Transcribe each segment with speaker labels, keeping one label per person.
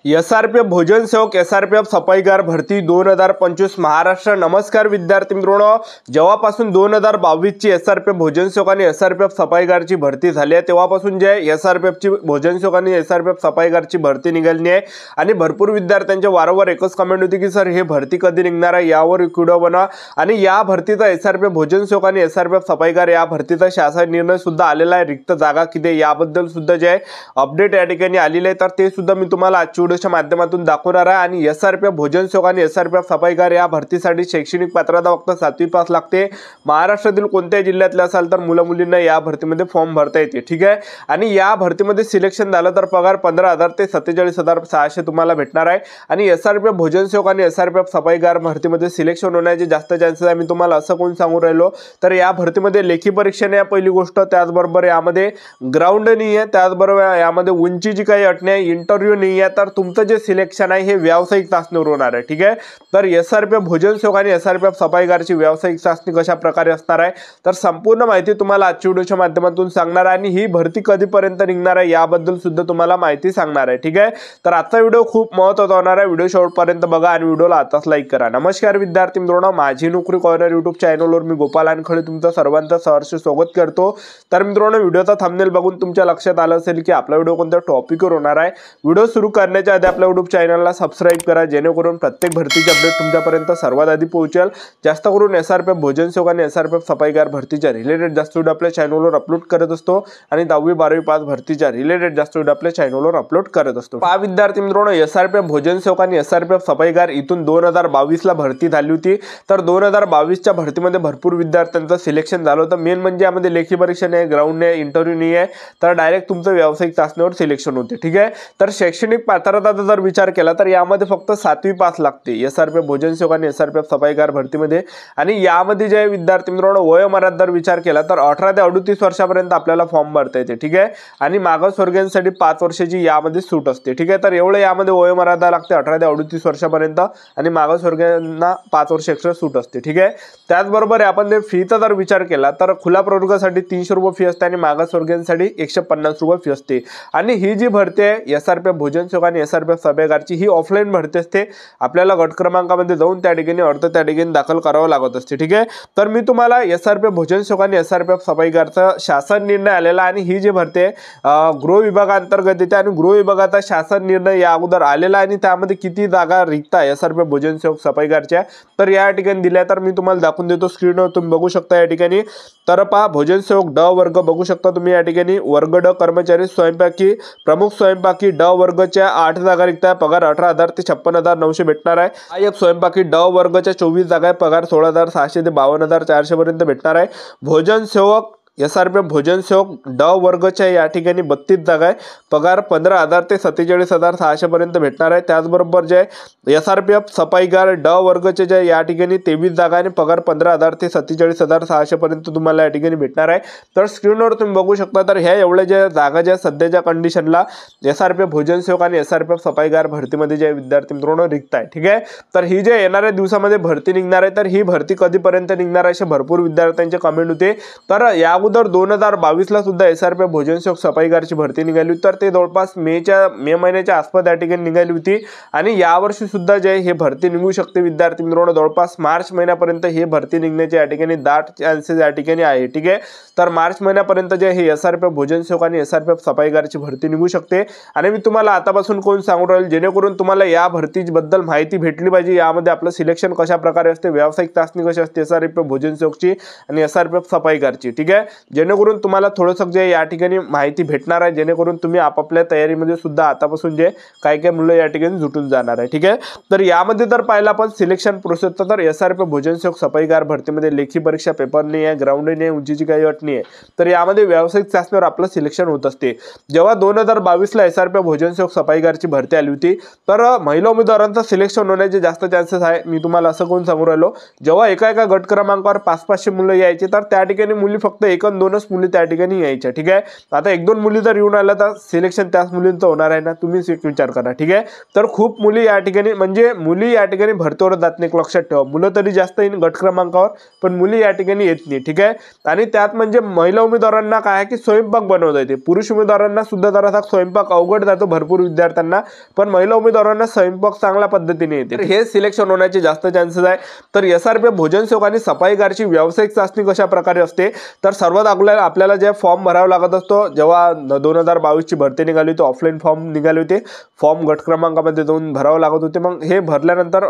Speaker 1: SRPF भोजन सेवक SRPF सफाईगार भरती 2025 महाराष्ट्र। नमस्कार विद्यार्थी मित्रांनो, जेव्हापासून 2022 ची एसआरपीएफ भोजन सेवक आणि एसआरपीएफ सफाईगारची भरती झाली आहे तेव्हापासून जे एसआरपीएफ ची भोजन सेवक आणि एसआरपीएफ सफाईगारची भरती निघाली आहे आणि भरपूर विद्यार्थ्यांच्या वारंवार एकच कमेंट होती की सर हे भरती कधी निघणार आहे, यावर एक व्हिडिओ बनवा। आणि या भरतीचा एसआरपीएफ भोजन सेवक आणि एसआरपीएफ सफाईगार या भरतीचा शासन निर्णय सुद्धा आलेला आहे। रिक्त जागा किती याबद्दल सुद्धा जे अपडेट या ठिकाणी आलेले आहे तर ते सुद्धा मी तुम्हाला आजच्या व्हिडिओच्या माध्यमातून दाखवणार आहे। आणि एसआरपीएफ भोजन सेवक आणि एसआरपीएफ सफाईगार या भरतीसाठी शैक्षणिक पात्रता फक्त 7वी पास लागते। महाराष्ट्रातील कोणत्याही जिल्ह्यातले असाल तर मुलं मुलींना या भरतीमध्ये फॉर्म भरता येते, ठीक आहे। आणि या भरतीमध्ये सिलेक्शन झालं तर पगार 15,000 ते 47,600 तुम्हाला भेटणार आहे। आणि एसआरपीएफ भोजन सेवक आणि एसआरपीएफ सफाईगार भरतीमध्ये सिलेक्शन होण्याचे जास्त चान्सेस आहे। मी तुम्हाला असं कोण सांगू राहिलो तर या भरतीमध्ये लेखी परीक्षा नाही पहिली गोष्ट, त्याचबरोबर यामध्ये ग्राउंड नाही आहे, त्याचबरोबर यामध्ये उंचीची काही अट नाही, इंटरव्ह्यू नाही आहे। तर तुमचं जे सिलेक्शन आहे हे व्यावसायिक चाचणीवर होणार आहे, ठीक आहे। तर एसआरपीएफ भोजन सेवक आणि एसआरपीएफ सफाईगारची व्यावसायिक चाचणी कशा प्रकारे असणार आहे तर संपूर्ण माहिती तुम्हाला आजच्या व्हिडिओच्या माध्यमातून सांगणार आहे। आणि ही भरती कधीपर्यंत निघणार आहे याबद्दल सुद्धा तुम्हाला माहिती सांगणार आहे, ठीक आहे। तर आजचा व्हिडिओ खूप महत्त्वाचा होणार आहे, व्हिडिओ शेवटपर्यंत बघा आणि व्हिडिओला आताच लाईक करा। नमस्कार विद्यार्थी मित्रांनो, माझी नोकरी कॉर्नर यूट्यूब चॅनलवर मी गोपाल अनखळे तुमचं सर्वांचं सहर्ष स्वागत करतो। तर मित्रांनो, व्हिडिओचा थंबनेल बघून तुमच्या लक्षात आलं असेल की आपला व्हिडिओ कोणत्या टॉपिकवर होणार आहे। व्हिडिओ सुरू करण्याच्या आधी आपल्या यूट्यूब चॅनलला सबस्क्राइब करा जेणेकरून प्रत्येक भरतीचे अपडेट तुमच्यापर्यंत सर्वात आधी पोहोचेल। जास्त करून एसआरपीएफ भोजन सेवक आणि एसआरपीएफ सफाईगार भरतीच्या रिलेटेड जास्त व्हिडिओ आपल्या चॅनलवर अपलोड करत असतो आणि 10वी 12वी पास भरतीच्या रिलेटेड जास्त व्हिडिओ आपल्या चॅनलवर अपलोड करत असतो। पहा विद्यार्थी मित्रांनो, एसआरपीएफ भोजन सेवक आणि एसआरपीएफ सफाईगार इथून 2022 ला भरती झाली होती। तर 2022 च्या भरतीमध्ये भरपूर विद्यार्थ्यांचं सिलेक्शन झालं होतं। मेन म्हणजे यामध्ये लेखी परीक्षा नाही, ग्राउंड नाही, इंटरव्ह्यू नाही आहे, तर डायरेक्ट तुमचं व्यावसायिक चाचणीवर सिलेक्शन होते, ठीक आहे। तर शैक्षणिक पात्रताचा जर विचार केला तर यामध्ये फक्त 7वी पास लागते एसआरपीएफ भोजन सेवक आणि एसआरपीएफ सफाईगार भरतीमध्ये। आणि यामध्ये जे विद्यार्थी मित्रांनो वयोमर्यादा जर विचार केला तर 18 ते 38 वर्षापर्यंत आपल्याला फॉर्म भरता येते, ठीक आहे। आणि मागासवर्गीयांसाठी 5 वर्षाची यामध्ये सूट असते, ठीक आहे। तर एवढं यामध्ये वयोमर्यादा लागते 18 ते 38 वर्षापर्यंत आणि मागासवर्गीयांना 5 वर्ष एक्स्ट्रा सूट असते, ठीक आहे। त्याचबरोबर आपण जर फीचा जर विचार केला तर खुला प्रवर्गासाठी 300 रुपये फी असते आणि मागासवर्गीयांसाठी 150 रुपये फी असते। आणि ही जी भरती आहे एसआरपीएफ भोजन सेवक आणि एसआरपीएफ सफाईगारची ही ऑफलाईन भरती असते। आपल्याला गट क्रमांकामध्ये जाऊन त्या ठिकाणी अर्ज त्या ठिकाणी दाखल करावं लागत असते, ठीक आहे। तर मी तुम्हाला एसआरपीएफ भोजन सेवक आणि एसआरपीएफ सफाईगारचा शासन निर्णय आलेला आणि ही जी भरती आहे गृह विभागाअंतर्गत येते आणि गृह विभागाचा शासन निर्णय या अगोदर आलेला आणि त्यामध्ये किती जागा रिक्त आहे एसआरपीएफ भोजन सेवक सफाईगारच्या तर या ठिकाणी दिल्या। तर मी तुम्हाला दाखवून देतो स्क्रीनवर, तुम्ही बघू शकता या ठिकाणी। तर पहा भोजन सेवक ड वर्ग बघू शकता तुम्ही या ठिकाणी, वर्ग ड कर्मचारी स्वयंपाकी प्रमुख स्वयंपाकी ड वर्गच्या 8 जागा रिक्त आहे, पगार 18,000 ते 56,900 भेटणार आहे। सहाय्यक स्वयंपाकी ड वर्गच्या 24 जागा आहे, पगार 16,600 ते 52,400 पर्यंत भेटणार आहे। भोजन सेवक एसआरपीएफ भोजन सेवक ड वर्गच्या या ठिकाणी 32 जागा आहे, पगार 15,000 ते 47,600 पर्यंत भेटणार आहे। त्याचबरोबर जे एसआरपीएफ सफाईगार ड वर्गचे जे या ठिकाणी 23 जागा आणि पगार 15,000 ते 47,600 पर्यंत तुम्हाला या ठिकाणी भेटणार आहे। तर स्क्रीनवर तुम्ही बघू शकता तर ह्या एवढ्या ज्या जागा ज्या सध्याच्या कंडिशनला एसआरपीएफ भोजन सेवक आणि एसआरपीएफ सफाईगार भरतीमध्ये जे विद्यार्थी मित्रांनो रिक्त आहे, ठीक आहे। तर ही जे येणाऱ्या दिवसामध्ये भरती निघणार आहे तर ही भरती कधीपर्यंत निघणार आहे असे भरपूर विद्यार्थ्यांचे कमेंट होते। तर या 2022 ला सुद्धा एसआरपीएफ भोजन सेवक सफाईगारची भरती निघाली होती, तर ते जवळपास मे महिन्याच्या आसपास या ठिकाणी निघाली होती। आणि यावर्षी सुद्धा जे हे भरती निघू शकते विद्यार्थी मित्रांनो, जवळपास मार्च महिन्यापर्यंत हे भरती निघण्याचे या ठिकाणी दाट चान्सेस या ठिकाणी आहे, ठीक आहे। तर मार्च महिन्यापर्यंत जे हे एसआरपीएफ भोजन सेवक आणि एसआरपीएफ सफाईगारची भरती निघू शकते। आणि मी तुम्हाला आतापासून कोण सांगू राहील जेणेकरून तुम्हाला या भरतीबद्दल माहिती भेटली पाहिजे, यामध्ये आपलं सिलेक्शन कशा प्रकारे असते, व्यावसायिक चाचणी कशी असते एसआरपीएफ भोजन सेवकची आणि एसआरपीएफ सफाईगारची, ठीक आहे। जेणेकरून तुम्हाला थोडंसं जे या ठिकाणी माहिती भेटणार आहे, जेणेकरून तुम्ही आपापल्या तयारीमध्ये सुद्धा आतापासून जे काही मुलं या ठिकाणी जुटून जाणार आहे, ठीक आहे। तर यामध्ये जर पाहिलं आपण सिलेक्शन प्रोसेस तर एसआरपीएफ भोजन सेवक सफाईगार भरतीमध्ये लेखी परीक्षा पेपर नाही आहे, ग्राउंड नाही आहे, उंचीची काही अट नाही आहे, तर यामध्ये व्यावसायिक चाचणीवर आपलं सिलेक्शन होत असते। जेव्हा 2022 ला एसआरपीएफ भोजन सेवक सफाईगारची भरती आली होती तर महिला उमेदवारांचं सिलेक्शन होण्याचे जास्त चान्सेस आहे। मी तुम्हाला असं कोण सांगू राहिलो, जेव्हा एका गट क्रमांकावर 500-500 मुलं यायचे तर त्या ठिकाणी मुली फक्त एक अन दोनच मुली त्या ठिकाणी यायच्या, ठीक आहे. आता एक दोन मुली जर येऊन आल्या तर सिलेक्शन त्याच मुलींचं होणार आहे ना, तुम्हीच एक विचार करा, ठीक आहे. तर खूप मुली या ठिकाणी म्हणजे मुली या ठिकाणी भरतीवर जात नाही, लक्षात ठेवा. मुलं तरी जास्त येईन गट क्रमांकावर, पण मुली या ठिकाणी येत नाही, ठीक आहे. आणि त्यात म्हणजे महिला उमेदवारांना काय आहे की स्वयंपाक बनवता येते. पुरुष उमेदवारांना सुद्धा जरासा स्वयंपाक अवघड जातो भरपूर विद्यार्थ्यांना, पण महिला उमेदवारांना स्वयंपाक चांगल्या पद्धतीने येते. हे सिलेक्शन होण्याचे जास्त चान्सेस आहे. तर SRPF भोजन सेवक आणि सफाईगारची व्यावसायिक चाचणी कशा प्रकारे असते, तर सर्वात अगोदर आपल्याला जे फॉर्म भरावा लागत असतो. जेव्हा 2022 ची भरती निघाली होती, ऑफलाईन फॉर्म निघाले होते, फॉर्म गट क्रमांकामध्ये जाऊन भरावं लागत होते. मग हे भरल्यानंतर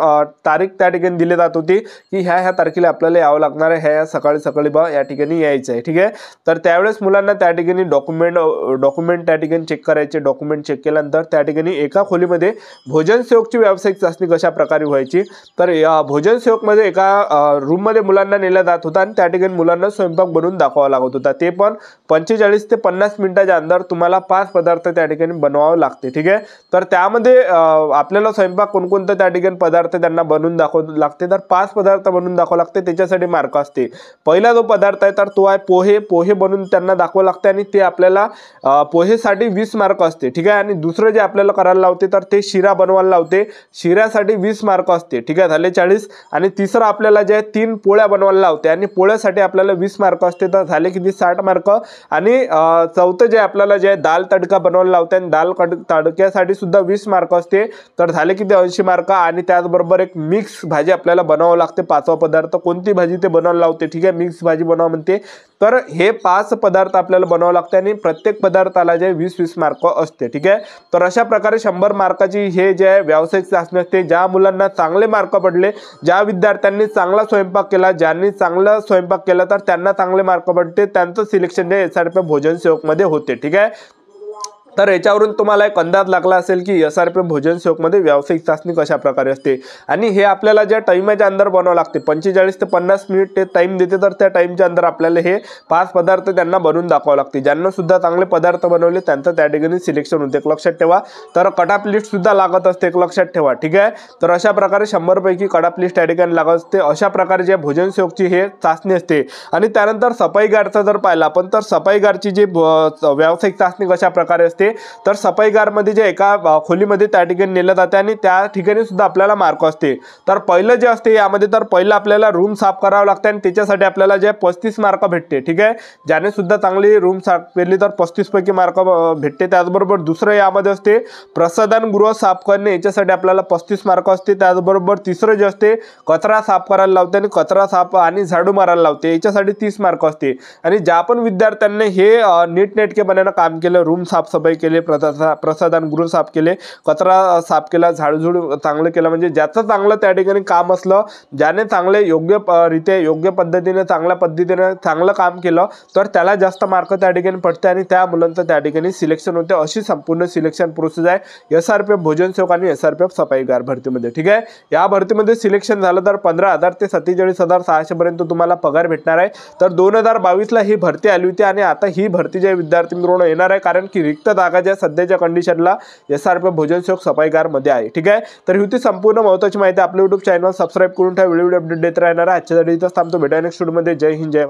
Speaker 1: तारीख त्या ठिकाणी दिली जात होती की ह्या तारखेला आपल्याला यावं लागणार आहे, ह्या सकाळी सकाळी या ठिकाणी यायचं आहे, ठीक आहे. तर त्यावेळेस मुलांना त्या ठिकाणी डॉक्युमेंट त्या ठिकाणी चेक करायचे. डॉक्युमेंट चेक केल्यानंतर त्या ठिकाणी एका खोलीमध्ये भोजन सेवकची व्यावसायिक चाचणी कशा प्रकारे व्हायची, तर या भोजन सेवकमध्ये एका रूममध्ये मुलांना नेलं जात होतं आणि त्या ठिकाणी मुलांना स्वयंपाक बनवून दाखवावा लागत होता. ते पण 45 ते 50 मिनिटाच्या अंदर तुम्हाला 5 पदार्थ त्या ठिकाणी बनवावे लागते, ठीक आहे. तर त्यामध्ये आपल्याला स्वयंपाक कोणकोणते त्या ठिकाणी पदार्थ त्यांना बनवून दाखवावे लागते, तर 5 पदार्थ बनवून दाखवावे लागते. त्याच्यासाठी मार्क असते. पहिला जो पदार्थ आहे तर तो आहे पोहे बनवून त्यांना दाखवावं लागते आणि ते आपल्याला पोहेसाठी 20 मार्क असते, ठीक आहे. आणि दुसरं जे आपल्याला करायला लावते तर ते शिरा बनवायला लावते. शिऱ्यासाठी 20 मार्क असते, ठीक आहे, झाले 40. आणि तिसरं आपल्याला जे 3 पोळ्या बनवायला लावते आणि पोळ्यासाठी आपल्याला 20 मार्क असते, तर झाले किती 60 मार्क. आणि चौथं जे आपल्याला जे दाल तडका बनवायला लावते आणि दाल तडक्यासाठी सुद्धा 20 मार्क असते, तर झाले किती 80 मार्क. आणि त्याचबरोबर एक मिक्स भाजी आपल्याला बनावं लागते. 5वा पदार्थ कोणती भाजी ते बनवायला लावते, ठीक आहे, मिक्स भाजी बनवा म्हणते. तर हे 5 पदार्थ आपल्याला बनावं लागते आणि प्रत्येक पदार्थाला जे 20-20 मार्क असते, ठीक आहे. तर अशा प्रकारे 100 मार्काची हे जे व्यावसायिक चाचणी असते. ज्या मुलांना चांगले मार्क पडले, ज्या विद्यार्थ्यांनी चांगला स्वयंपाक केला, ज्यांनी चांगला स्वयंपाक केला तर त्यांना चांगले मार्क पडते, त्यांचं सिलेक्शन जे SRPF भोजन सेवकमध्ये होते, ठीक आहे. तर याच्यावरून तुम्हाला एक अंदाज लागला असेल की SRPF भोजन सेवकमध्ये व्यावसायिक चाचणी कशा प्रकारे असते. आणि हे आपल्याला ज्या टाईमच्या अंदर बनावं लागते, 45 ते 50 मिनिट ते टाईम देते, तर त्या टाईमच्या अंदर आपल्याला हे 5 पदार्थ त्यांना बनवून दाखवावं लागते. ज्यांना सुद्धा चांगले पदार्थ बनवले त्यांचं त्या ठिकाणी सिलेक्शन होते, लक्षात ठेवा. तर कट ऑफ लिस्ट सुद्धा लागत असते, लक्षात ठेवा, ठीक आहे. तर अशा प्रकारे 100 पैकी कट ऑफ लिस्ट त्या ठिकाणी लागत असते. अशा प्रकारे जे भोजन सेवकची हे चाचणी असते. आणि त्यानंतर सफाईगारचा जर पाहिला आपण, तर सफाईगारची जी व्यावसायिक चाचणी कशा प्रकारे असते, तर सफाईगारमध्ये जे एका खोलीमध्ये त्या ठिकाणी नेलं जाते आणि त्या ठिकाणी सुद्धा आपल्याला मार्क असते. तर पहिलं जे असते यामध्ये, तर पहिलं आपल्याला रूम साफ करावं लागते आणि त्याच्यासाठी आपल्याला जे 35 मार्क भेटते, ठीक आहे. ज्याने सुद्धा चांगली रूम साफ केली तर 35 पैकी मार्क भेटते. त्याचबरोबर दुसरं यामध्ये असते प्रसाधनगृह साफ करणे, याच्यासाठी आपल्याला 35 मार्क असते. त्याचबरोबर तिसरं जे असते कचरा साफ करायला लावते आणि कचरा साफ आणि झाडू मारायला लावते, याच्यासाठी 30 मार्क असते. आणि ज्या पण विद्यार्थ्यांनी हे नीटनेटकेपणाने काम केलं, रूम साफसफाई केली, प्रसाधनगृह साफ केले, कचरा साफ केला, झाडझूड चांगलं केलं, म्हणजे ज्याचं चांगलं त्या ठिकाणी काम असलं, ज्याने चांगले योग्य पद्धतीने चांगल्या पद्धतीने चांगलं काम केलं, तर त्याला जास्त मार्क त्या ठिकाणी पडते आणि त्या मुलांचं त्या ठिकाणी सिलेक्शन होते. अशी संपूर्ण सिलेक्शन प्रोसेस आहे SRPF भोजन सेवक आणि SRPF सफाईगार भरतीमध्ये, ठीक आहे. या भरतीमध्ये सिलेक्शन झालं तर 15,000 ते 47,600 पर्यंत तुम्हाला पगार भेटणार आहे. तर 2022 ही भरती आली होती आणि आता ही भरती जे विद्यार्थी मित्रांनो येणार आहे, कारण की रिक्त जागा सध्याच्या कंडिशनला SRPF भोजन सेवक सफाईगार मध्ये आहे, ठीक आहे. तर ही होती संपूर्ण महत्त्वाची माहिती. आपल्या YouTube चॅनल सबस्क्राईब करून ठेवा, व्हिडिओ अपडेट देत राहणार आहे. आजच्या इथंच थांबतो, भेटूया नेक्स्ट व्हिडिओमध्ये. जय हिंद, जय